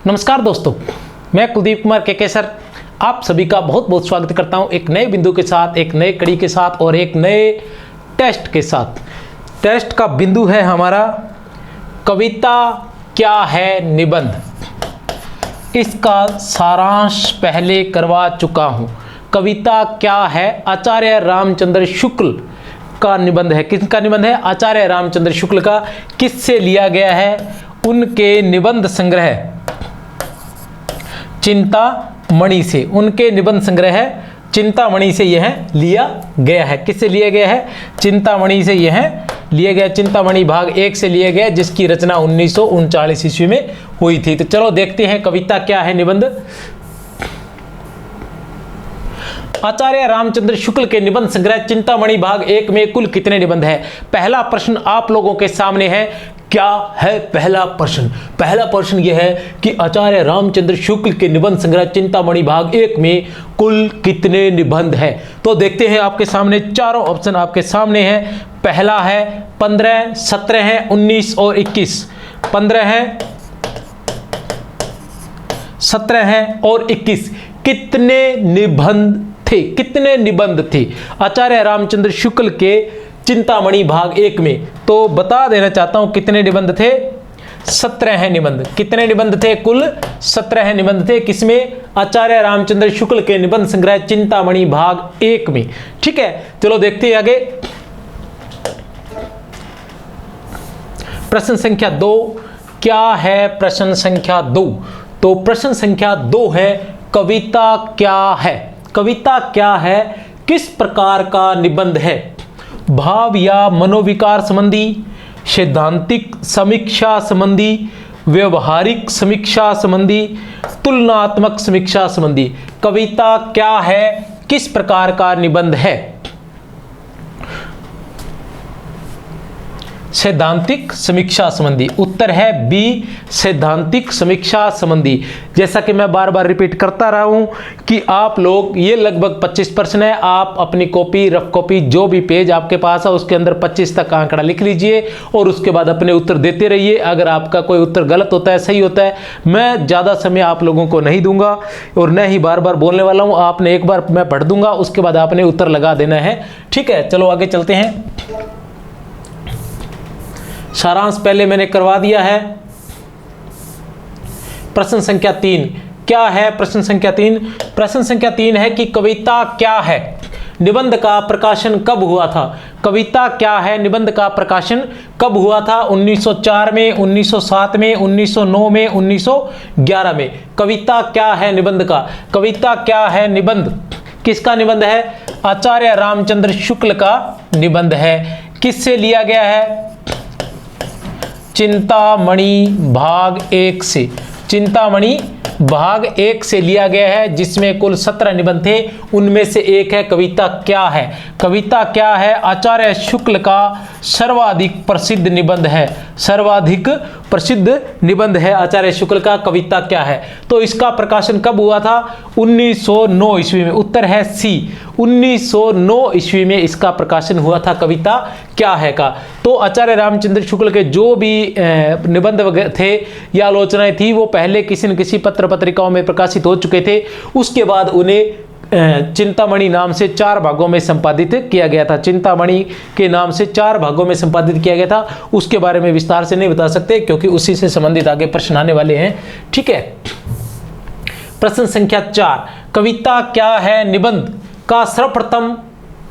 नमस्कार दोस्तों, मैं कुलदीप कुमार के सर आप सभी का बहुत बहुत स्वागत करता हूं एक नए बिंदु के साथ, एक नए कड़ी के साथ और एक नए टेस्ट के साथ। टेस्ट का बिंदु है हमारा कविता क्या है निबंध। इसका सारांश पहले करवा चुका हूं। कविता क्या है आचार्य रामचंद्र शुक्ल का निबंध है। किसका निबंध है? आचार्य रामचंद्र शुक्ल का। किससे लिया गया है? उनके निबंध संग्रह चिंतामणि से। उनके निबंध संग्रह चिंतामणि से यह लिया गया है। किससे लिया गया है? चिंतामणि से यह लिया गया। चिंतामणि भाग 1 से लिया गया, जिसकी रचना 1939 ईस्वी में हुई थी। तो चलो देखते हैं कविता क्या है निबंध। आचार्य रामचंद्र शुक्ल के निबंध संग्रह चिंतामणि भाग 1 में कुल कितने निबंध है? पहला प्रश्न आप लोगों के सामने है। क्या है पहला प्रश्न? पहला प्रश्न यह है कि आचार्य रामचंद्र शुक्ल के निबंध संग्रह चिंतामणि भाग 1 में कुल कितने निबंध है? तो देखते हैं आपके सामने चारों ऑप्शन आपके सामने हैं। पहला है 15, 17 है, 19 और 21। 15 है, 17 है और 21। कितने निबंध थे? कितने निबंध थे आचार्य रामचंद्र शुक्ल के चिंतामणि भाग 1 में? तो बता देना चाहता हूं कितने निबंध थे। 17 है निबंध। कितने निबंध थे? कुल 17 है निबंध थे। किसमें? आचार्य रामचंद्र शुक्ल के निबंध संग्रह चिंतामणि भाग 1 में। ठीक है, चलो देखते हैं आगे। प्रश्न संख्या 2 क्या है? प्रश्न संख्या 2, तो प्रश्न संख्या 2 है कविता क्या है? कविता क्या है? किस प्रकार का निबंध है? भाव या मनोविकार संबंधी, सैद्धांतिक समीक्षा संबंधी, व्यवहारिक समीक्षा संबंधी, तुलनात्मक समीक्षा संबंधी। कविता क्या है? किस प्रकार का निबंध है? सैद्धांतिक समीक्षा संबंधी। उत्तर है बी, सैद्धांतिक समीक्षा संबंधी। जैसा कि मैं बार बार रिपीट करता रहा हूं कि आप लोग, ये लगभग 25 प्रश्न है। आप अपनी कॉपी, रफ कॉपी, जो भी पेज आपके पास है उसके अंदर 25 तक आंकड़ा लिख लीजिए और उसके बाद अपने उत्तर देते रहिए। अगर आपका कोई उत्तर गलत होता है, सही होता है, मैं ज़्यादा समय आप लोगों को नहीं दूंगा और न ही बार बार बोलने वाला हूँ। आपने एक बार मैं पढ़ दूंगा, उसके बाद आपने उत्तर लगा देना है। ठीक है, चलो आगे चलते हैं। सारांश पहले मैंने करवा दिया है। प्रश्न संख्या 3 क्या है? प्रश्न संख्या 3, प्रश्न संख्या 3 है कि कविता क्या है निबंध का प्रकाशन कब हुआ था? कविता क्या है निबंध का प्रकाशन कब हुआ था? 1904 में, 1907 में, 1909 में, 1911 में। कविता क्या है निबंध का? कविता क्या है निबंध किसका निबंध है? आचार्य रामचंद्र शुक्ल का निबंध है। किससे लिया गया है? चिंतामणि भाग 1 से। चिंतामणि भाग 1 से लिया गया है, जिसमें कुल 17 निबंध थे। उनमें से एक है कविता क्या है। कविता क्या है आचार्य शुक्ल का सर्वाधिक प्रसिद्ध निबंध है। सर्वाधिक प्रसिद्ध निबंध है आचार्य शुक्ल का कविता क्या है। तो इसका प्रकाशन कब हुआ था? 1909 ईस्वी में। उत्तर है सी, 1909 ईस्वी में इसका प्रकाशन हुआ था कविता क्या है का। तो आचार्य रामचंद्र शुक्ल के जो भी निबंध थे या आलोचनाएं थी, वो पहले किसी न किसी पत्र पत्रिकाओं में प्रकाशित हो चुके थे। उसके बाद उन्हें चिंतामणि नाम से 4 भागों में संपादित किया गया था। चिंतामणि के नाम से 4 भागों में संपादित किया गया था। उसके बारे में विस्तार से नहीं बता सकते, क्योंकि उसी से संबंधित आगे प्रश्न आने वाले हैं। ठीक है, प्रश्न संख्या 4 कविता क्या है निबंध का सर्वप्रथम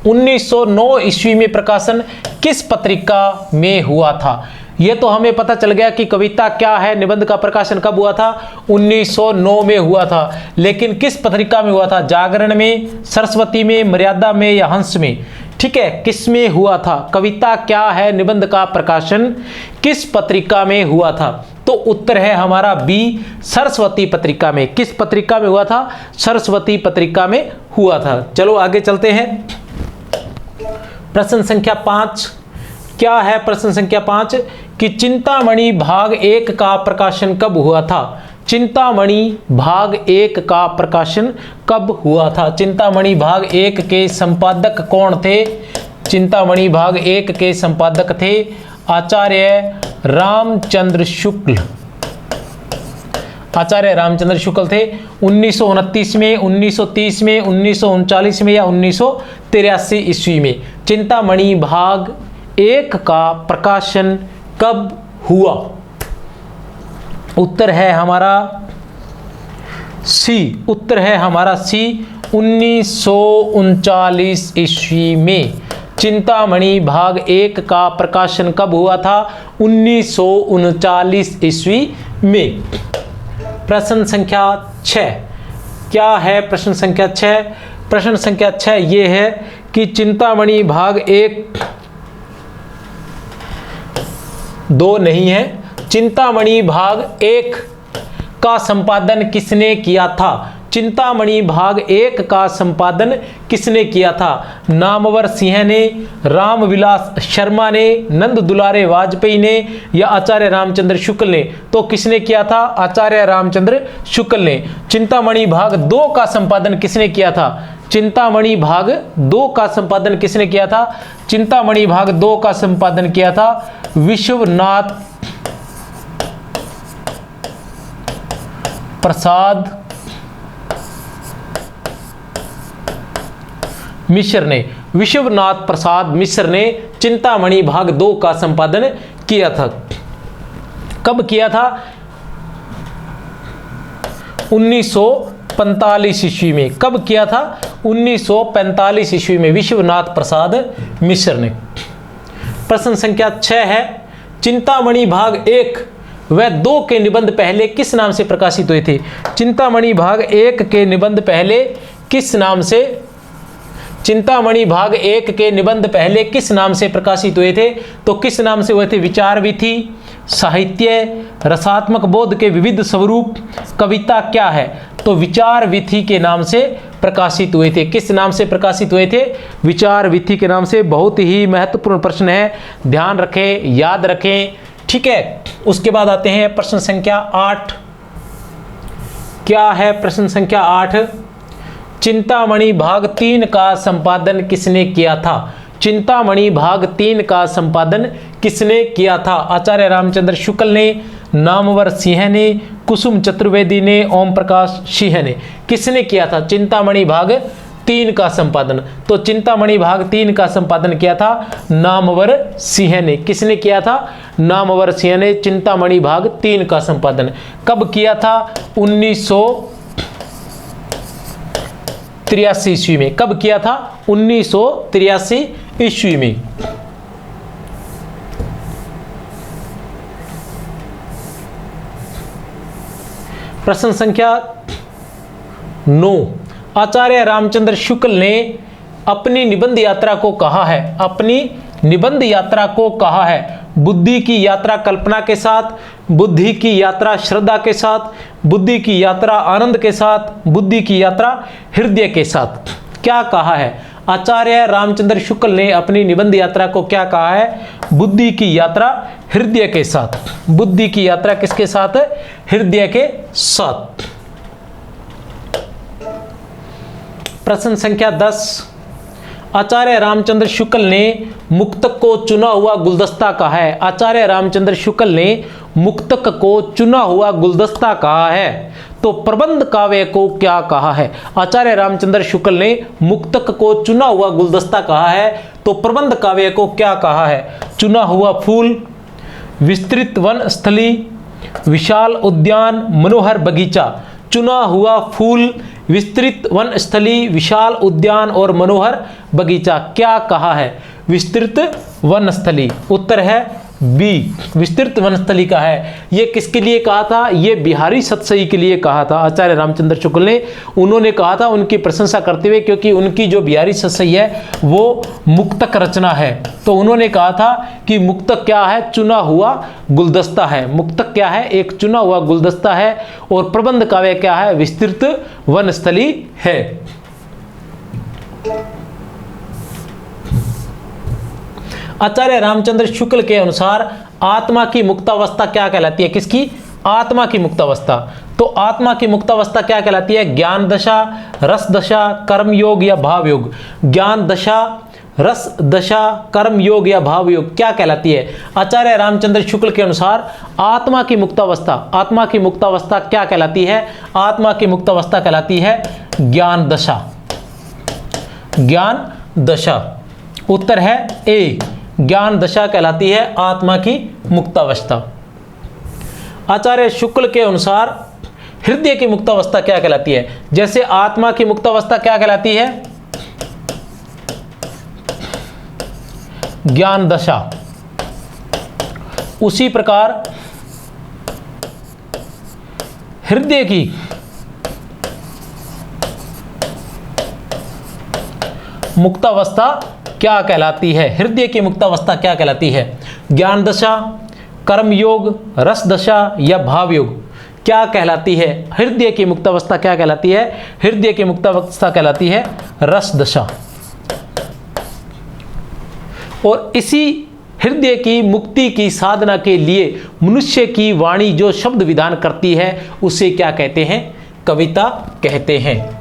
1909 ईस्वी में प्रकाशन किस पत्रिका में हुआ था? यह तो हमें पता चल गया कि कविता क्या है निबंध का प्रकाशन कब हुआ था? 1909 में हुआ था। लेकिन किस पत्रिका में हुआ था? जागरण में, सरस्वती में, मर्यादा में या हंस में? ठीक है, किस में हुआ था? कविता क्या है निबंध का प्रकाशन किस पत्रिका में हुआ था? तो उत्तर है हमारा बी, सरस्वती पत्रिका में। किस पत्रिका में हुआ था? सरस्वती पत्रिका में हुआ था। चलो आगे चलते हैं। प्रश्न संख्या 5 क्या है? प्रश्न संख्या 5 कि चिंतामणि भाग 1 का प्रकाशन कब हुआ था? चिंतामणि भाग 1 का प्रकाशन कब हुआ था? चिंतामणि भाग 1 के संपादक कौन थे? चिंतामणि भाग 1 के संपादक थे आचार्य रामचंद्र शुक्ल। आचार्य रामचंद्र शुक्ल थे 1929 में, 1930 में, 1939 में या 1983 ईस्वी में। चिंतामणि भाग 1 का प्रकाशन कब हुआ? उत्तर है हमारा सी। उत्तर है हमारा सी, 1939 ईस्वी में। चिंतामणि भाग 1 का प्रकाशन कब हुआ था? 1939 ईस्वी में। प्रश्न संख्या 6 क्या है? प्रश्न संख्या 6, प्रश्न संख्या 6 ये है कि चिंतामणि भाग 1 2 नहीं है। चिंतामणि भाग 1 का संपादन किसने किया था? चिंतामणि भाग 1 का संपादन किसने किया था? नामवर सिंह ने, रामविलास शर्मा ने, नंद दुलारे वाजपेयी ने या आचार्य रामचंद्र शुक्ल ने? तो किसने किया था? आचार्य रामचंद्र शुक्ल ने। चिंतामणि भाग 2 का संपादन किसने किया था? चिंतामणि भाग 2 का संपादन किसने किया था? चिंतामणि भाग 2 का संपादन किया था विश्वनाथ प्रसाद मिश्र ने। विश्वनाथ प्रसाद मिश्र ने चिंतामणि भाग 2 का संपादन किया था। कब किया था? 1945 ईस्वी में। कब किया था? 1945 ईस्वी में विश्वनाथ प्रसाद मिश्र ने। प्रश्न संख्या 6 है, चिंतामणि भाग 1 व 2 के निबंध पहले किस नाम से प्रकाशित हुए थे? चिंतामणि भाग 1 के निबंध पहले किस नाम से, चिंतामणि भाग 1 के निबंध पहले किस नाम से प्रकाशित हुए थे? तो किस नाम से हुए थे? विचार विधि, साहित्य, रसात्मक बोध के विविध स्वरूप, कविता क्या है? तो विचार विधि के नाम से प्रकाशित हुए थे। किस नाम से प्रकाशित हुए थे? विचार विधि के नाम से। बहुत ही महत्वपूर्ण प्रश्न है, ध्यान रखें, याद रखें, ठीक है। उसके बाद आते हैं प्रश्न संख्या 8। क्या है प्रश्न संख्या 8? चिंतामणि भाग 3 का संपादन किसने किया था? चिंतामणि भाग 3 का संपादन किसने किया था? आचार्य रामचंद्र शुक्ल ने, नामवर सिंह ने, कुसुम चतुर्वेदी ने, ओम प्रकाश सिंह ने। किसने किया था चिंतामणि भाग 3 का संपादन? तो चिंतामणि भाग 3 का संपादन किया था नामवर सिंह ने। किसने किया था? नामवर सिंह ने चिंतामणि भाग 3 का संपादन। कब किया था? 1983 ईस्वी में। कब किया था? 1983 ईस्वी में। प्रश्न संख्या 9, आचार्य रामचंद्र शुक्ल ने अपनी निबंध यात्रा को कहा है, अपनी निबंध यात्रा को कहा है बुद्धि की यात्रा कल्पना के साथ, बुद्धि की यात्रा श्रद्धा के साथ, बुद्धि की यात्रा आनंद के साथ, बुद्धि की यात्रा हृदय के साथ। क्या कहा है? आचार्य रामचंद्र शुक्ल ने अपनी निबंध यात्रा को क्या कहा है? बुद्धि की यात्रा हृदय के साथ। बुद्धि की यात्रा किसके साथ? हृदय के साथ। प्रश्न संख्या 10, आचार्य रामचंद्र शुक्ल ने मुक्तक को चुना हुआ गुलदस्ता कहा है। आचार्य रामचंद्र शुक्ल ने मुक्तक को चुना हुआ गुलदस्ता कहा है, तो प्रबंध काव्य को क्या कहा है? आचार्य रामचंद्र शुक्ल ने मुक्तक को चुना हुआ गुलदस्ता कहा है, तो प्रबंध काव्य को क्या कहा है? चुना हुआ फूल, विस्तृत वन स्थली, विशाल उद्यान, मनोहर बगीचा। चुना हुआ फूल, विस्तृत वन स्थली, विशाल उद्यान और मनोहर बगीचा। क्या कहा है? विस्तृत वन स्थली। उत्तर है बी, विस्तृत वनस्थली का है। ये किसके लिए कहा था? ये बिहारी सतसई के लिए कहा था आचार्य रामचंद्र शुक्ल ने। उन्होंने कहा था उनकी प्रशंसा करते हुए, क्योंकि उनकी जो बिहारी सतसई है वो मुक्तक रचना है, तो उन्होंने कहा था कि मुक्तक क्या है? चुना हुआ गुलदस्ता है। मुक्तक क्या है? एक चुना हुआ गुलदस्ता है। और प्रबंध काव्य क्या है? विस्तृत वनस्थली है। आचार्य रामचंद्र शुक्ल के अनुसार आत्मा की मुक्तावस्था क्या कहलाती है? किसकी? आत्मा की मुक्तावस्था। तो आत्मा की मुक्तावस्था क्या कहलाती है? ज्ञान दशा, रस दशा, कर्म योग या भाव योग। ज्ञान दशा, रस दशा, कर्म योग या भाव योग क्या कहलाती है? आचार्य रामचंद्र शुक्ल के अनुसार आत्मा की मुक्तावस्था, आत्मा की मुक्तावस्था क्या कहलाती है? आत्मा की मुक्तावस्था कहलाती है ज्ञान दशा, ज्ञान दशा। उत्तर है ए, ज्ञान दशा कहलाती है आत्मा की मुक्तावस्था। आचार्य शुक्ल के अनुसार हृदय की मुक्तावस्था क्या कहलाती है? जैसे आत्मा की मुक्तावस्था क्या कहलाती है? ज्ञान दशा, उसी प्रकार हृदय की मुक्तावस्था क्या कहलाती है? हृदय की मुक्तावस्था क्या कहलाती है? ज्ञान दशा, कर्म योग, रस दशा या भाव योग क्या कहलाती है? हृदय की मुक्तावस्था क्या कहलाती है? हृदय की मुक्तावस्था कहलाती है रस दशा। और इसी हृदय की मुक्ति की साधना के लिए मनुष्य की वाणी जो शब्द विधान करती है उसे क्या कहते हैं? कविता कहते हैं।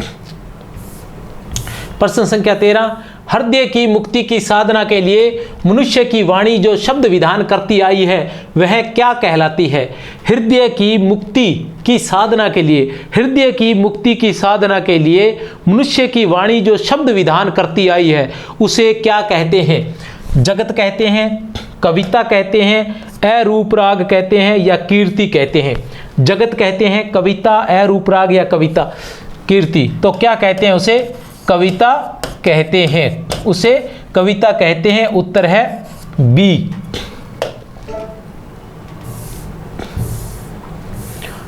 प्रश्न संख्या 13, हृदय की मुक्ति की साधना के लिए मनुष्य की वाणी जो शब्द विधान करती आई है वह क्या कहलाती है? हृदय की मुक्ति की साधना के लिए, हृदय की मुक्ति की साधना के लिए मनुष्य की वाणी जो शब्द विधान करती आई है उसे क्या कहते हैं? जगत कहते हैं, कविता कहते हैं, अरूप राग कहते हैं या कीर्ति कहते हैं? जगत कहते हैं, कविता, अरूप राग या कविता कीर्ति। तो क्या कहते हैं? उसे कविता कहते हैं, उसे कविता कहते हैं। उत्तर है बी।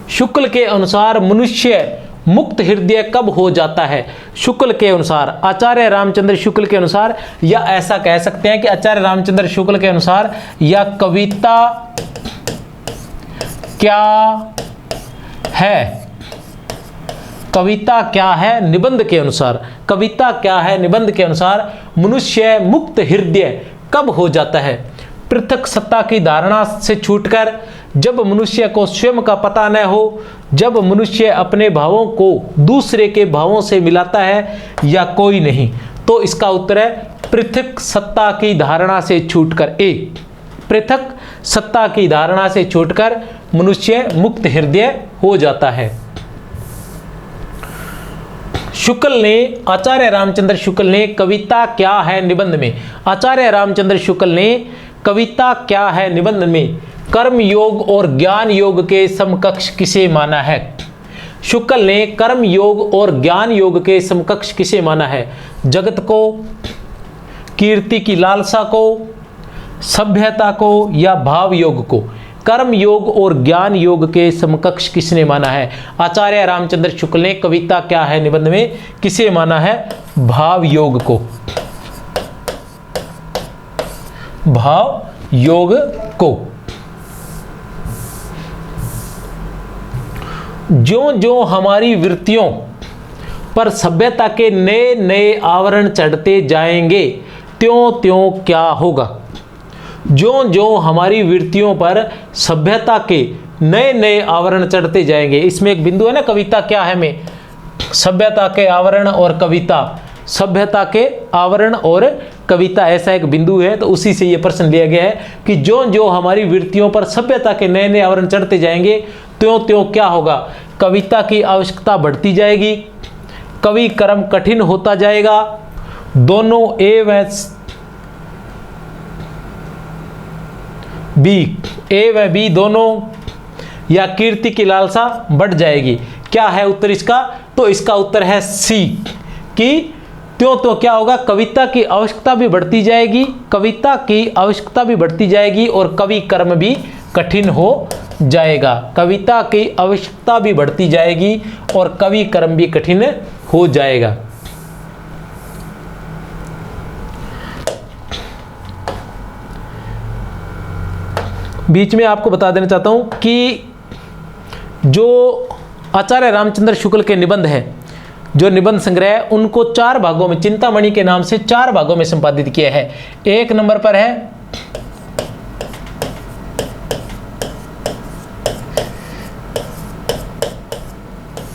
शुक्ल के अनुसार मनुष्य मुक्त हृदय कब हो जाता है? शुक्ल के अनुसार, आचार्य रामचंद्र शुक्ल के अनुसार, या ऐसा कह सकते हैं कि आचार्य रामचंद्र शुक्ल के अनुसार, या कविता क्या है? कविता क्या है निबंध के अनुसार, कविता क्या है निबंध के अनुसार मनुष्य मुक्त हृदय कब हो जाता है? पृथक सत्ता की धारणा से छूटकर, जब मनुष्य को स्वयं का पता न हो, जब मनुष्य अपने भावों को दूसरे के भावों से मिलाता है, या कोई नहीं। तो इसका उत्तर है पृथक सत्ता की धारणा से छूटकर। ए, पृथक सत्ता की धारणा से छूटकर मनुष्य मुक्त हृदय हो जाता है। शुक्ल ने, आचार्य रामचंद्र शुक्ल ने कविता क्या है निबंध में, आचार्य रामचंद्र शुक्ल ने कविता क्या है निबंध में कर्म योग और ज्ञान योग के समकक्ष किसे माना है? शुक्ल ने कर्म योग और ज्ञान योग के समकक्ष किसे माना है? जगत को, कीर्ति की लालसा को, सभ्यता को या भाव योग को? कर्म योग और ज्ञान योग के समकक्ष किसने माना है? आचार्य रामचंद्र शुक्ल ने कविता क्या है निबंध में किसे माना है? भाव योग को, भाव योग को। ज्यों ज्यों हमारी वृत्तियों पर सभ्यता के नए नए आवरण चढ़ते जाएंगे त्यों त्यों क्या होगा? ज्यों ज्यों हमारी वृत्तियों पर सभ्यता के नए नए आवरण चढ़ते जाएंगे। इसमें एक बिंदु है ना, कविता क्या है में, सभ्यता के आवरण और कविता, सभ्यता के आवरण और कविता, ऐसा एक बिंदु है। तो उसी से ये प्रश्न लिया गया है कि ज्यों ज्यों हमारी वृत्तियों पर सभ्यता के नए नए आवरण चढ़ते जाएंगे त्यों त्यों क्या होगा? कविता की आवश्यकता बढ़ती जाएगी, कवि कर्म कठिन होता जाएगा, दोनों ए व बी दोनों, या कीर्ति की लालसा बढ़ जाएगी। क्या है उत्तर इसका? तो इसका उत्तर है सी, कि त्यों तो क्या होगा? कविता की आवश्यकता भी बढ़ती जाएगी, कविता की आवश्यकता भी बढ़ती जाएगी और कवि कर्म भी कठिन हो जाएगा। कविता की आवश्यकता भी बढ़ती जाएगी और कवि कर्म भी कठिन हो जाएगा। बीच में आपको बता देना चाहता हूं कि जो आचार्य रामचंद्र शुक्ल के निबंध है, जो निबंध संग्रह, उनको 4 भागों में, चिंतामणि के नाम से 4 भागों में संपादित किया है। 1 नंबर पर है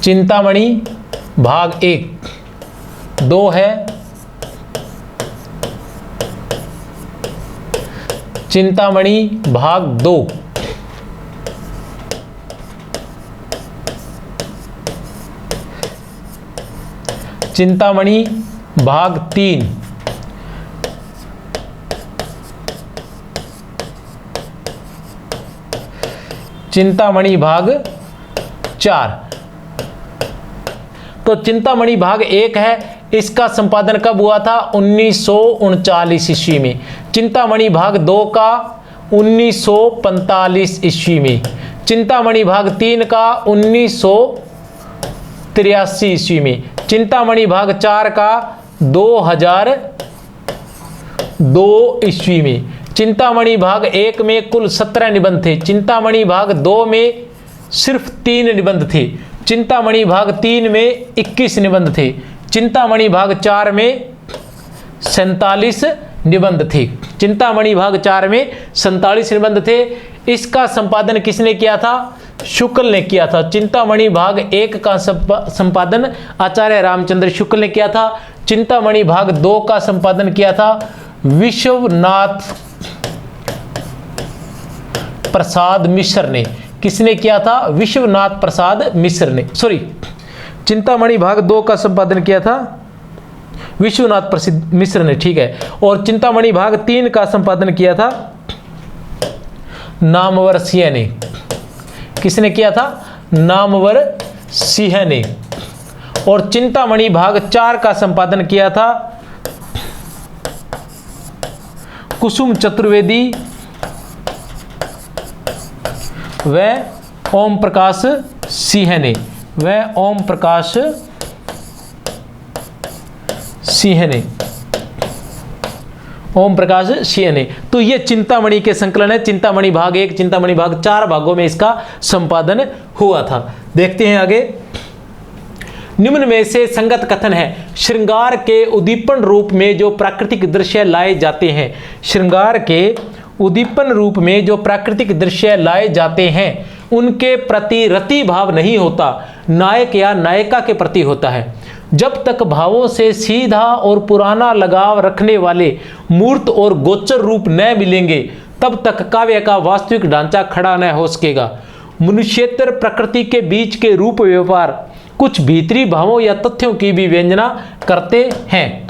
चिंतामणि भाग 1, 2 है चिंतामणि भाग 2, चिंतामणि भाग 3, चिंतामणि भाग 4। तो चिंतामणि भाग 1 है, इसका संपादन कब हुआ था? 1939 ईस्वी में। चिंतामणि भाग 2 का 1945 ईस्वी में। चिंतामणि भाग 3 का 1983 ईस्वी में। चिंतामणि भाग 4 का 2002 ईस्वी में। चिंतामणि भाग 1 में कुल 17 निबंध थे। चिंतामणि भाग 2 में सिर्फ 3 निबंध थे। चिंतामणि भाग 3 में 21 निबंध थे। चिंतामणि भाग 4 में 47 निबंध थे। चिंतामणि भाग 4 में 47 निबंध थे। इसका संपादन किसने किया था? शुक्ल ने किया था। चिंतामणि भाग 1 का संपादन आचार्य रामचंद्र शुक्ल ने किया था। चिंतामणि भाग 2 का संपादन किया था विश्वनाथ प्रसाद मिश्र ने। किसने किया था? विश्वनाथ प्रसाद मिश्र ने। सॉरी, चिंतामणि भाग 2 का संपादन किया था विश्वनाथ प्रसिद्ध मिश्र ने, ठीक है। और चिंतामणि भाग 3 का संपादन किया था नामवर सिंह ने। किसने किया था? नामवर सिंह ने। और चिंतामणि भाग 4 का संपादन किया था कुसुम चतुर्वेदी व ओम प्रकाश सिंह ने। वह ओम प्रकाश सिंह ने। ओम प्रकाश सिंह ने। तो ये चिंतामणि के संकलन है। चिंतामणि भाग 1, चिंतामणि भाग 4 भागों में इसका संपादन हुआ था। देखते हैं आगे। निम्न में से संगत कथन है। श्रृंगार के उद्दीपन रूप में जो प्राकृतिक दृश्य लाए जाते हैं, श्रृंगार के उद्दीपन रूप में जो प्राकृतिक दृश्य लाए जाते हैं उनके प्रति रति भाव नहीं होता, नायक या नायिका के प्रति होता है। जब तक भावों से सीधा और पुराना लगाव रखने वाले मूर्त और गोचर रूप न मिलेंगे तब तक काव्य का वास्तविक ढांचा खड़ा न हो सकेगा। मनुष्येतर प्रकृति के बीच के रूप व्यवहार कुछ भीतरी भावों या तथ्यों की भी व्यंजना करते हैं।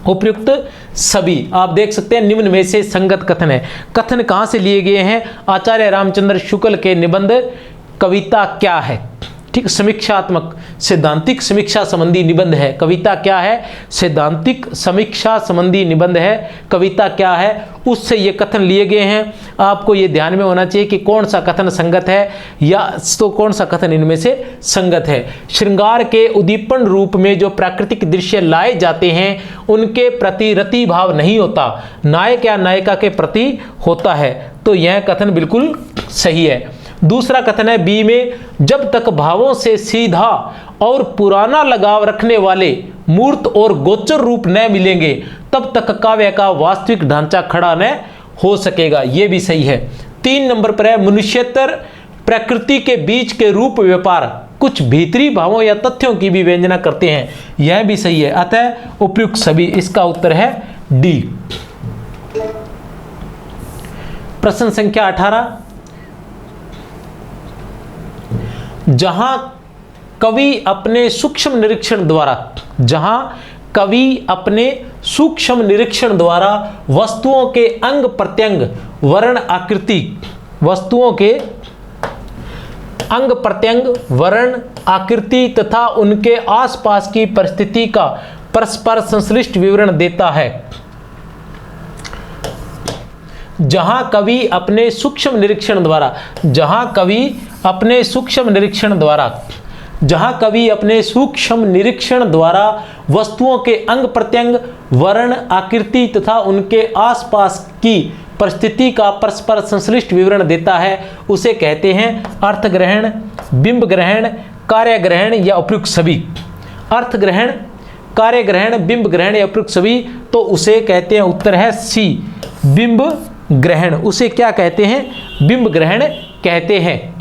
उपयुक्त सभी, आप देख सकते हैं निम्न में से संगत कथन है। कथन कहां से लिए गए हैं? आचार्य रामचंद्र शुक्ल के निबंध कविता क्या है, ठीक, समीक्षात्मक सैद्धांतिक समीक्षा संबंधी निबंध है। कविता क्या है? सैद्धांतिक समीक्षा संबंधी निबंध है। कविता क्या है? उससे ये कथन लिए गए हैं। आपको ये ध्यान में होना चाहिए कि कौन सा कथन संगत है या तो कौन सा कथन इनमें से संगत है। श्रृंगार के उद्दीपन रूप में जो प्राकृतिक दृश्य लाए जाते हैं उनके प्रति रति भाव नहीं होता, नायक या नायिका के प्रति होता है। तो यह कथन बिल्कुल सही है। दूसरा कथन है बी में, जब तक भावों से सीधा और पुराना लगाव रखने वाले मूर्त और गोचर रूप न मिलेंगे तब तक काव्य का वास्तविक ढांचा खड़ा न हो सकेगा। यह भी सही है। 3 नंबर पर है, मनुष्येतर प्रकृति के बीच के रूप व्यापार कुछ भीतरी भावों या तथ्यों की भी व्यंजना करते हैं। यह भी सही है। अतः उपयुक्त सभी, इसका उत्तर है डी। प्रश्न संख्या 18, जहां कवि अपने सूक्ष्म निरीक्षण द्वारा वस्तुओं के अंग प्रत्यंग वर्ण आकृति, वस्तुओं के अंग प्रत्यंग वर्ण आकृति तथा उनके आसपास की परिस्थिति का परस्पर संश्लिष्ट विवरण देता है। जहां कवि अपने सूक्ष्म निरीक्षण द्वारा वस्तुओं के अंग प्रत्यंग वर्ण आकृति तथा उनके आसपास की परिस्थिति का परस्पर संश्लिष्ट विवरण देता है, उसे कहते हैं अर्थ ग्रहण, बिंब ग्रहण, कार्य ग्रहण या उपयुक्त सभी। अर्थ ग्रहण, कार्य ग्रहण, बिंब ग्रहण या उपयुक्त सभी, तो उसे कहते हैं, उत्तर है सी, बिंब ग्रहण। उसे क्या कहते हैं? बिंब ग्रहण कहते हैं।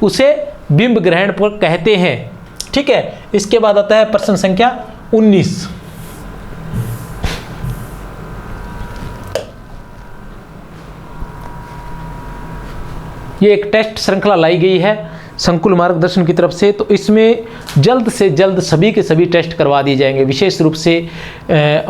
उसे बिंब ग्रहण पर कहते हैं। ठीक है। इसके बाद आता है प्रश्न संख्या 19। ये एक टेस्ट श्रृंखला लाई गई है संकुल मार्गदर्शन की तरफ से, तो इसमें जल्द से जल्द सभी के सभी टेस्ट करवा दिए जाएंगे। विशेष रूप से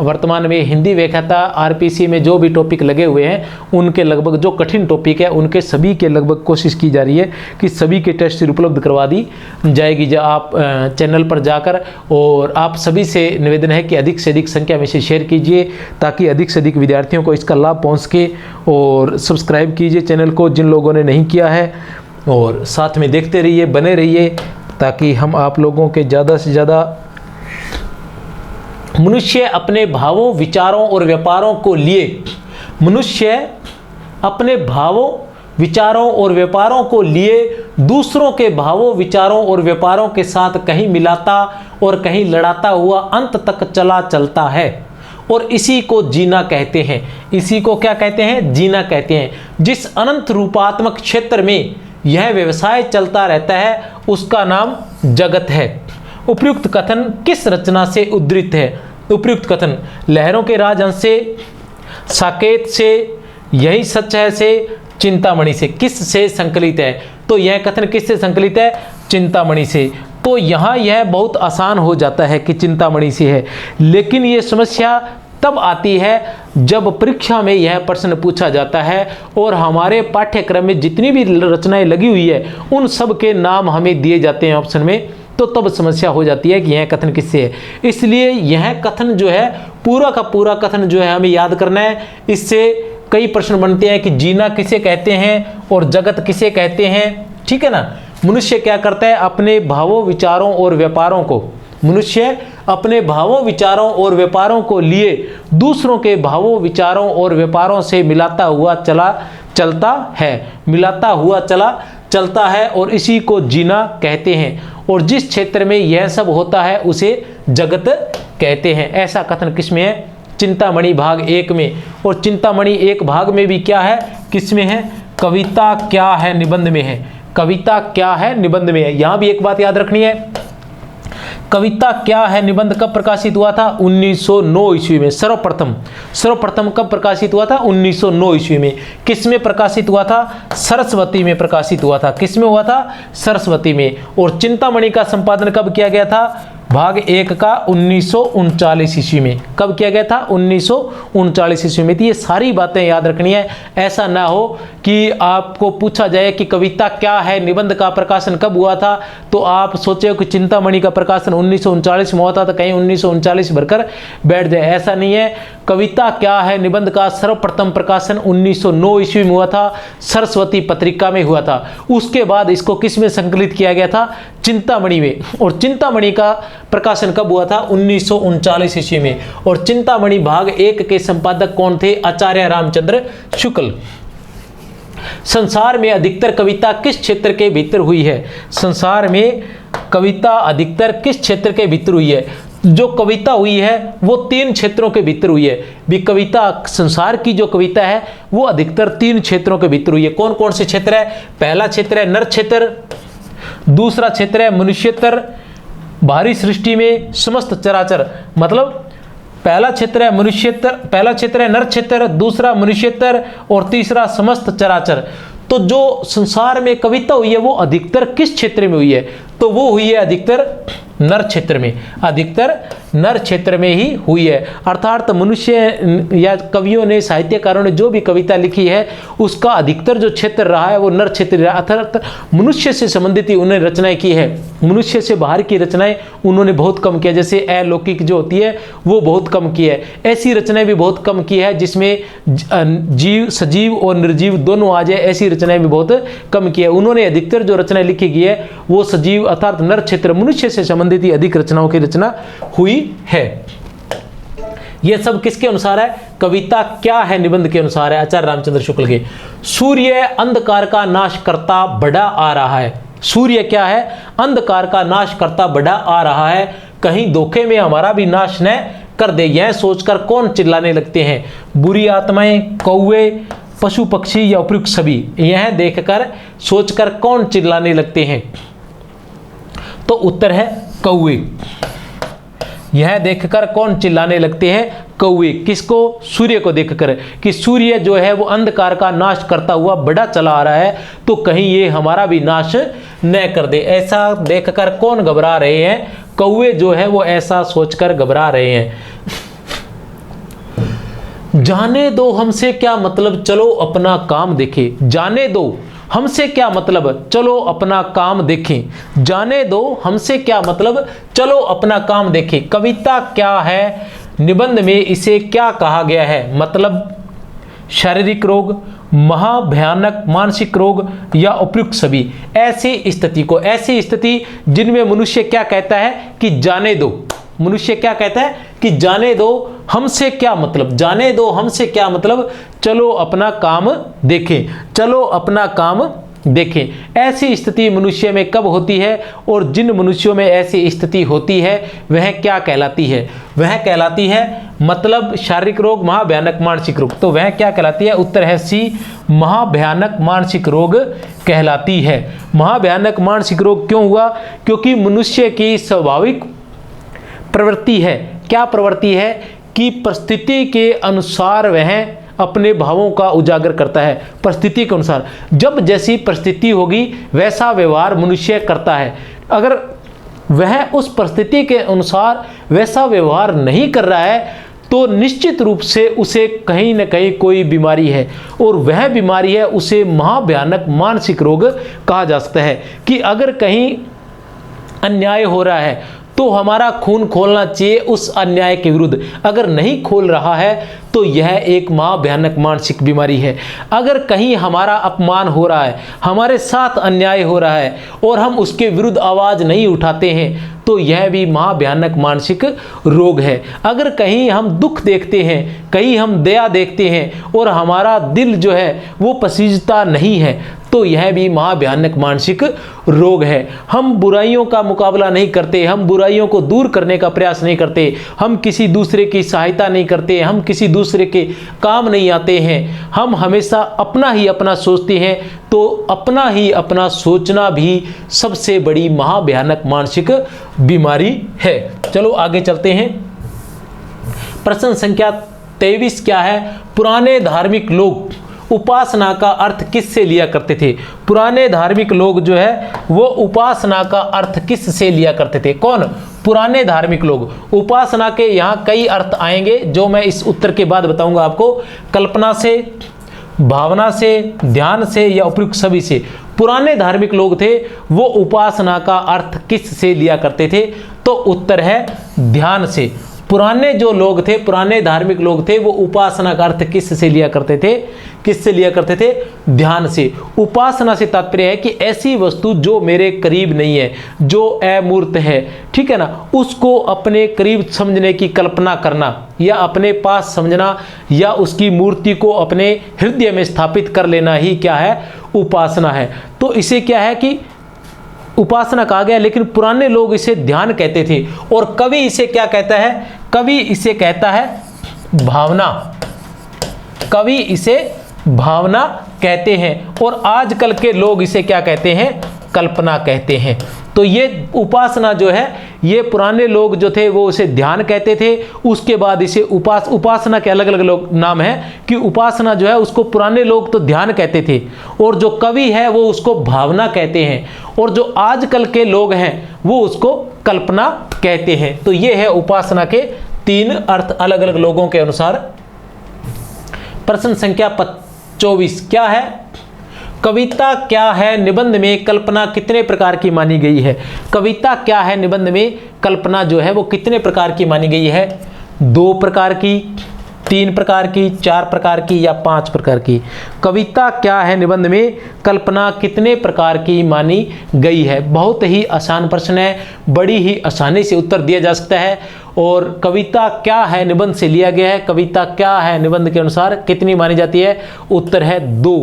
वर्तमान में हिंदी व्याख्याता आरपीसी में जो भी टॉपिक लगे हुए हैं उनके लगभग जो कठिन टॉपिक है उनके सभी के लगभग कोशिश की जा रही है कि सभी के टेस्ट उपलब्ध करवा दी जाएगी। जो आप चैनल पर जाकर, और आप सभी से निवेदन है कि अधिक से अधिक संख्या में से शेयर कीजिए ताकि अधिक से अधिक विद्यार्थियों को इसका लाभ पहुँच सके, और सब्सक्राइब कीजिए चैनल को जिन लोगों ने नहीं किया है, और साथ में देखते रहिए, बने रहिए, ताकि हम आप लोगों के ज़्यादा से ज़्यादा मनुष्य अपने भावों, विचारों और व्यापारों को लिए, मनुष्य अपने भावों, विचारों और व्यापारों को लिए दूसरों के भावों, विचारों और व्यापारों के साथ कहीं मिलाता और कहीं लड़ाता हुआ अंत तक चलता है, और इसी को जीना कहते हैं। इसी को क्या कहते हैं? जीना कहते हैं। जिस अनंत रूपात्मक क्षेत्र में यह व्यवसाय चलता रहता है उसका नाम जगत है। उपयुक्त कथन किस रचना से उद्धृत है? उपयुक्त कथन लहरों के राजहंस से, साकेत से, यही सच है से, चिंतामणि से। किस से संकलित है? तो यह कथन किस से संकलित है? चिंतामणि से। तो यहाँ यह बहुत आसान हो जाता है कि चिंतामणि से है, लेकिन ये समस्या तब आती है जब परीक्षा में यह प्रश्न पूछा जाता है और हमारे पाठ्यक्रम में जितनी भी रचनाएं लगी हुई है उन सब के नाम हमें दिए जाते हैं ऑप्शन में, तो तब समस्या हो जाती है कि यह कथन किससे है। इसलिए यह कथन जो है, पूरा का पूरा कथन जो है हमें याद करना है। इससे कई प्रश्न बनते हैं कि जीना किसे कहते हैं और जगत किसे कहते हैं, ठीक है ना। मनुष्य क्या करता है? अपने भावों, विचारों और व्यापारों को, मनुष्य अपने भावों, विचारों और व्यापारों को लिए दूसरों के भावों, विचारों और व्यापारों से मिलाता हुआ चलता है, मिलाता हुआ चलता है, और इसी को जीना कहते हैं। और जिस क्षेत्र में यह सब होता है उसे जगत कहते हैं। ऐसा कथन किसमें है? चिंतामणि भाग 1 में। और चिंतामणि 1 भाग में भी क्या है? किसमें है? कविता क्या है निबंध में है। कविता क्या है निबंध में है। यहां भी एक बात याद रखनी है, कविता क्या है निबंध कब प्रकाशित हुआ था? 1909 ईस्वी में। सर्वप्रथम कब प्रकाशित हुआ था? 1909 ईस्वी में। किस में प्रकाशित हुआ था? सरस्वती में प्रकाशित हुआ था। किस में हुआ था? सरस्वती में। और चिंतामणि का संपादन कब किया गया था? भाग 1 का 1939 ईस्वी में। कब किया गया था? 1939 ईस्वी में। तो ये सारी बातें याद रखनी है। ऐसा ना हो कि आपको पूछा जाए कि कविता क्या है निबंध का प्रकाशन कब हुआ था, तो आप सोचे कि चिंतामणि का प्रकाशन 1939 में हुआ था, तो कहीं 1939 भरकर बैठ जाए। ऐसा नहीं है। कविता क्या है निबंध का सर्वप्रथम प्रकाशन 1909 ईस्वी में हुआ था, सरस्वती पत्रिका में हुआ था। उसके बाद इसको किस में संकलित किया गया था? चिंतामणि में। और चिंतामणि का प्रकाशन कब हुआ था? 1939 ईस्वी में। और चिंतामणि भाग 1 के संपादक कौन थे? आचार्य रामचंद्र शुक्ल। संसार में अधिकतर कविता किस क्षेत्र के भीतर हुई है? संसार में कविता अधिकतर किस क्षेत्र के भीतर हुई है? जो कविता हुई है वो 3 क्षेत्रों के भीतर हुई है। भी कविता, संसार की जो कविता है वो अधिकतर 3 क्षेत्रों के भीतर हुई है। कौन कौन से क्षेत्र है? पहला क्षेत्र है नर क्षेत्र, दूसरा क्षेत्र है मनुष्यतर, बाहरी सृष्टि में समस्त चराचर। मतलब पहला क्षेत्र है मनुष्यतर, पहला क्षेत्र है नर क्षेत्र, दूसरा मनुष्यतर और तीसरा समस्त चराचर। तो जो संसार में कविता हुई है वो अधिकतर किस क्षेत्र में हुई है? तो वो हुई है अधिकतर नर क्षेत्र में, अधिकतर नर क्षेत्र में ही हुई है। अर्थात मनुष्य या कवियों ने, साहित्यकारों ने जो भी कविता लिखी है उसका अधिकतर जो क्षेत्र रहा है वो नर क्षेत्र रहा। अर्थात मनुष्य से संबंधित ही उन्होंने रचनाएं की है। मनुष्य से बाहर की रचनाएं उन्होंने बहुत कम किया, जैसे अलौकिक जो होती है वो बहुत कम की है। ऐसी रचनाएं भी बहुत कम की है जिसमें जीव, सजीव और निर्जीव दोनों आ जाए, ऐसी रचनाएं भी बहुत कम की है। उन्होंने अधिकतर जो रचनाएं लिखी गई है वो सजीव अर्थात नर क्षेत्र, मनुष्य से संबंधित ही अधिक रचनाओं की रचना हुई है। यह सब किसके अनुसार है? कविता क्या है निबंध के अनुसार है, आचार्य रामचंद्र शुक्ल के। सूर्य अंधकार का नाश करता बढ़ा आ रहा है। सूर्य क्या है? अंधकार का नाश करता बढ़ा आ रहा है, कहीं धोखे में हमारा भी नाश न कर दे। यह सोचकर कौन चिल्लाने लगते हैं? बुरी आत्माएं, कौवे, पशु पक्षी या उपयुक्त सभी? यह देखकर सोचकर कौन चिल्लाने लगते हैं? तो उत्तर है कौवे। यह देखकर कौन चिल्लाने लगते हैं? कौवे, किसको? सूर्य को देखकर, कि सूर्य जो है वो अंधकार का नाश करता हुआ बढ़ा चला आ रहा है, तो कहीं ये हमारा भी नाश न कर दे। ऐसा देखकर कौन घबरा रहे हैं? कौवे जो है वो ऐसा सोचकर घबरा रहे हैं। जाने दो हमसे क्या मतलब, चलो अपना काम देखें। जाने दो हमसे क्या मतलब, चलो अपना काम देखें। जाने दो हमसे क्या मतलब, चलो अपना काम देखें। कविता क्या है, निबंध में इसे क्या कहा गया है? मतलब शारीरिक रोग, महाभयानक मानसिक रोग या उपयुक्त सभी। ऐसी स्थिति को, ऐसी स्थिति जिनमें मनुष्य क्या कहता है कि जाने दो, मनुष्य क्या कहता है कि जाने दो हमसे क्या मतलब, जाने दो हमसे क्या मतलब, चलो अपना काम देखें, चलो अपना काम देखें। ऐसी स्थिति मनुष्य में कब होती है और जिन मनुष्यों में ऐसी स्थिति होती है वह क्या कहलाती है? वह कहलाती है मतलब शारीरिक रोग, महाभयानक मानसिक रोग। तो वह क्या कहलाती है? उत्तर है सी, महाभयानक मानसिक रोग कहलाती है। महाभयानक मानसिक रोग क्यों हुआ? क्योंकि मनुष्य की स्वाभाविक प्रवृत्ति है, क्या प्रवृत्ति है? कि परिस्थिति के अनुसार वह अपने भावों का उजागर करता है। परिस्थिति के अनुसार, जब जैसी परिस्थिति होगी वैसा व्यवहार मनुष्य करता है। अगर वह उस परिस्थिति के अनुसार वैसा व्यवहार नहीं कर रहा है तो निश्चित रूप से उसे कहीं न कहीं कोई बीमारी है, और वह बीमारी है उसे महाभयानक मानसिक रोग कहा जा सकता है। कि अगर कहीं अन्याय हो रहा है तो हमारा खून खोलना चाहिए उस अन्याय के विरुद्ध, अगर नहीं खोल रहा है तो यह एक महाभयानक मानसिक बीमारी है। अगर कहीं हमारा अपमान हो रहा है, हमारे साथ अन्याय हो रहा है और हम उसके विरुद्ध आवाज़ नहीं उठाते हैं तो यह भी महाभयानक मानसिक रोग है। अगर कहीं हम दुख देखते हैं, कहीं हम दया देखते हैं और हमारा दिल जो है वो पसीजता नहीं है तो यह भी महाभयानक मानसिक रोग है। हम बुराइयों का मुकाबला नहीं करते, हम बुराइयों को दूर करने का प्रयास नहीं करते, हम किसी दूसरे की सहायता नहीं करते, हम किसी दूसरे के काम नहीं आते हैं, हम हमेशा अपना ही अपना सोचते हैं। तो अपना ही अपना सोचना भी सबसे बड़ी महाभयानक मानसिक बीमारी है। चलो आगे चलते हैं। प्रश्न संख्या 23 क्या है? पुराने धार्मिक लोग उपासना का अर्थ किससे लिया करते थे? पुराने धार्मिक लोग जो है वो उपासना का अर्थ किससे लिया करते थे? कौन? पुराने धार्मिक लोग। उपासना के यहाँ कई अर्थ आएंगे जो मैं इस उत्तर के बाद बताऊंगा आपको। कल्पना से, भावना से, ध्यान से या उपयुक्त सभी से। पुराने धार्मिक लोग थे वो उपासना का अर्थ किससे लिया करते थे? तो उत्तर है ध्यान से। पुराने जो लोग थे, पुराने धार्मिक लोग थे, वो उपासना का अर्थ किससे लिया करते थे? किससे लिया करते थे? ध्यान से। उपासना से तात्पर्य है कि ऐसी वस्तु जो मेरे करीब नहीं है, जो अमूर्त है, ठीक है ना, उसको अपने करीब समझने की कल्पना करना या अपने पास समझना या उसकी मूर्ति को अपने हृदय में स्थापित कर लेना ही क्या है? उपासना है। तो इसे क्या है कि उपासना कहा गया, लेकिन पुराने लोग इसे ध्यान कहते थे। और कवि इसे क्या कहता है? कवि इसे कहता है भावना। कवि इसे भावना कहते हैं और आजकल के लोग इसे क्या कहते हैं? कल्पना कहते हैं। तो ये उपासना जो है, ये पुराने लोग जो थे वो उसे ध्यान कहते थे। उसके बाद इसे उपासना के अलग अलग लोग नाम है कि उपासना जो है उसको पुराने लोग तो ध्यान कहते थे और जो कवि है वो उसको भावना कहते हैं, और जो आजकल के लोग हैं वो उसको कल्पना कहते हैं। तो ये है उपासना के 3 अर्थ अलग अलग लोगों के अनुसार। प्रश्न संख्या 24 क्या है? कविता क्या है? निबंध में कल्पना कितने प्रकार की मानी गई है? कविता क्या है? निबंध में कल्पना जो है वो कितने प्रकार की मानी गई है? 2 प्रकार की, 3 प्रकार की, 4 प्रकार की या 5 प्रकार की? कविता क्या है? निबंध में कल्पना कितने प्रकार की मानी गई है? बहुत ही आसान प्रश्न है, बड़ी ही आसानी से उत्तर दिया जा सकता है। और कविता क्या है निबंध से लिया गया है। कविता क्या है निबंध के अनुसार कितनी मानी जाती है? उत्तर है 2।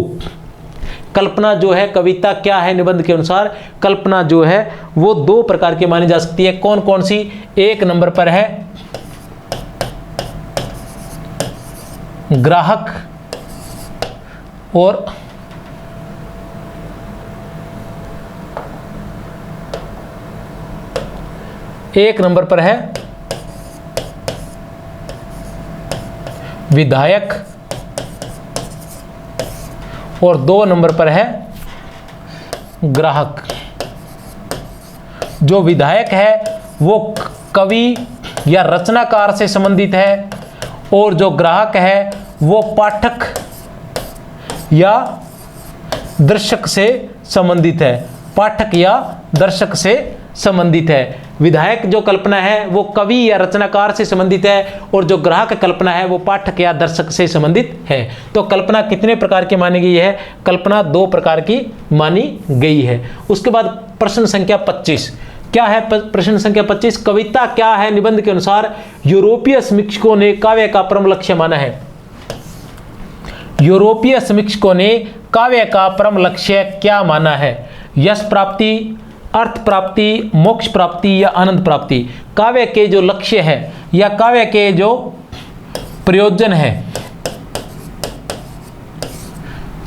कल्पना जो है, कविता क्या है निबंध के अनुसार कल्पना जो है वो 2 प्रकार की मानी जा सकती है। कौन कौन सी? 1 नंबर पर है ग्राहक और एक नंबर पर है विधायक और 2 नंबर पर है ग्राहक। जो विधायक है वो कवि या रचनाकार से संबंधित है और जो ग्राहक है वो पाठक या दर्शक से संबंधित है, पाठक या दर्शक से संबंधित है। विधायक जो कल्पना है वो कवि या रचनाकार से संबंधित है और जो ग्राहक कल्पना है वो पाठक या दर्शक से संबंधित है। तो कल्पना कितने प्रकार की मानी गई है? कल्पना 2 प्रकार की मानी गई है। उसके बाद प्रश्न संख्या 25 क्या है? प्रश्न संख्या 25, कविता क्या है निबंध के अनुसार यूरोपीय समीक्षकों ने काव्य का परम लक्ष्य माना है? यूरोपीय समीक्षकों ने काव्य का परम लक्ष्य क्या माना है? यश प्राप्ति, अर्थ प्राप्ति, मोक्ष प्राप्ति या आनंद प्राप्ति? काव्य के जो लक्ष्य है या काव्य के जो प्रयोजन है,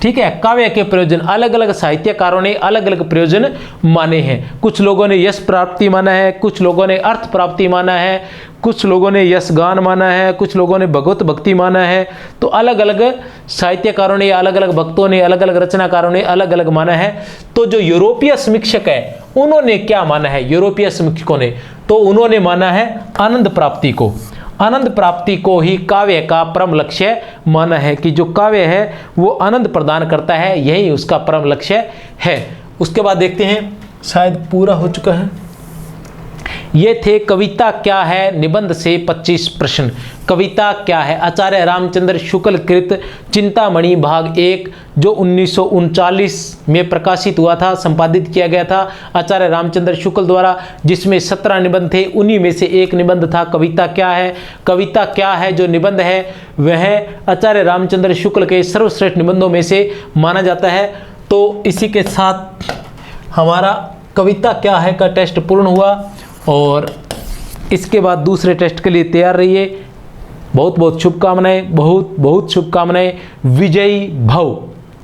ठीक है, काव्य के प्रयोजन, अलग अलग साहित्यकारों ने अलग अलग प्रयोजन माने हैं। कुछ लोगों ने यश प्राप्ति माना है, कुछ लोगों ने अर्थ प्राप्ति माना है, कुछ लोगों ने यश गान माना है, कुछ लोगों ने भगवत भक्ति माना है। तो अलग अलग साहित्यकारों ने, अलग अलग भक्तों ने, अलग अलग रचनाकारों ने अलग अलग माना है। तो जो यूरोपीय समीक्षक है उन्होंने क्या माना है? यूरोपीय समीक्षकों ने तो उन्होंने माना है आनंद प्राप्ति को। आनंद प्राप्ति को ही काव्य का परम लक्ष्य माना है कि जो काव्य है वो आनंद प्रदान करता है, यही उसका परम लक्ष्य है। उसके बाद देखते हैं, शायद पूरा हो चुका है। ये थे कविता क्या है निबंध से 25 प्रश्न। कविता क्या है? आचार्य रामचंद्र शुक्ल कृत चिंतामणि भाग 1 जो 1939 में प्रकाशित हुआ था, संपादित किया गया था आचार्य रामचंद्र शुक्ल द्वारा, जिसमें 17 निबंध थे। उन्हीं में से एक निबंध था कविता क्या है। कविता क्या है जो निबंध है वह आचार्य रामचंद्र शुक्ल के सर्वश्रेष्ठ निबंधों में से माना जाता है। तो इसी के साथ हमारा कविता क्या है का टेस्ट पूर्ण हुआ और इसके बाद दूसरे टेस्ट के लिए तैयार रहिए। बहुत बहुत शुभकामनाएं, बहुत बहुत शुभकामनाएं। विजयी भव।